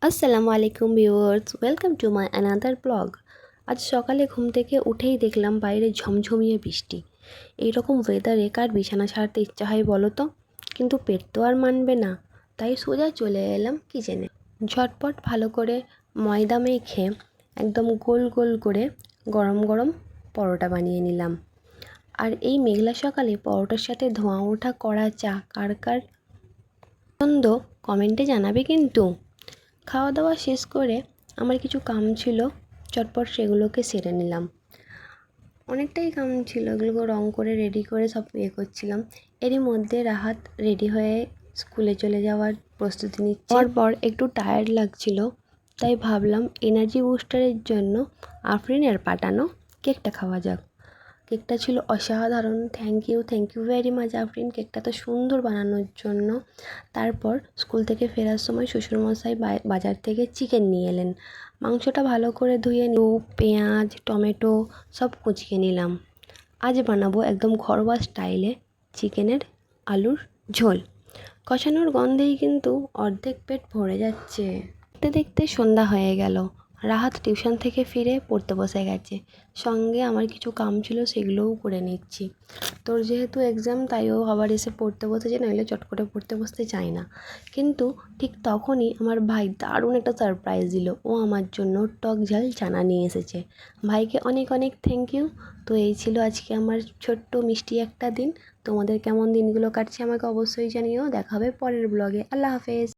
আসসালামু আলাইকুম viewers, welcome to my another blog. আজ সকালে ঘুম থেকে উঠেই দেখলাম বাইরে ঝমঝমিয়ে বৃষ্টি। এইরকম ওয়েদারে কার বিছানা ছাড়তে ইচ্ছা হয় বলো তো? কিন্তু পেট তো আর মানবে না, তাই সোজা চলে এলাম কিচেনে। ঝটপট ভালো করে ময়দা মেখে একদম গোল গোল করে গরম গরম পরোটা বানিয়ে নিলাম। আর এই মেঘলা সকালে পরোটার সাথে ধোঁয়া ওঠা কড়া চা কার কার পছন্দ কমেন্টে জানাবে কিন্তু। খাওয়া দাওয়া শেষ করে আমার কিছু কাম ছিল, চটপট সেগুলোকে সেরে নিলাম। অনেকটাই কাম ছিল, এগুলোকে রং করে রেডি করে সব করছিলাম। এরই মধ্যে রাহাত রেডি হয়ে স্কুলে চলে যাওয়ার প্রস্তুতি নিচ্ছে। পর একটু টায়ার্ড লাগছিল, তাই ভাবলাম এনার্জি বুস্টারের জন্য আফরিনের পাঠানো কেকটা খাওয়া যাক। কেকটা ছিল অসাধারণ। Thank you very much Afrin, কেকটা তো সুন্দর বানানোর জন্য। তারপর স্কুল থেকে ফেরার সময় শ্বশুরমশাই বাজার থেকে চিকেন নিয়ে এলেন। মাংসটা ভালো করে ধুয়ে পেঁয়াজ টমেটো সব কুচিয়ে নিলাম। আজ বানাবো একদম ঘরোয়া স্টাইলে চিকেনের আলুর ঝোল। কষানোর গন্ধেই কিন্তু অর্ধেক পেট ভরে যাচ্ছে। দেখতে দেখতে সন্ধ্যা হয়ে গেল। রাহাত টিউশন থেকে ফিরে পড়তে বসে গেছে। সঙ্গে আমার কিছু কাম ছিল, সেগুলোও করে নিচ্ছি। তোর যেহেতু এক্সাম, তাই ও আবার এসে পড়তে বসেছে, নইলে চট করে পড়তে বসতে চায় না। কিন্তু ঠিক তখনই আমার ভাই দারুণ একটা সারপ্রাইজ দিল। ও আমার জন্য টক ঝাল চানা নিয়ে এসেছে। ভাইকে অনেক অনেক থ্যাংক ইউ। তো এই ছিল আজকে আমার ছোট্ট মিষ্টি একটা দিন। তোমাদের কেমন দিনগুলো কাটছে আমাকে অবশ্যই জানিও। দেখা হবে পরের ব্লগে। আল্লাহ হাফেজ।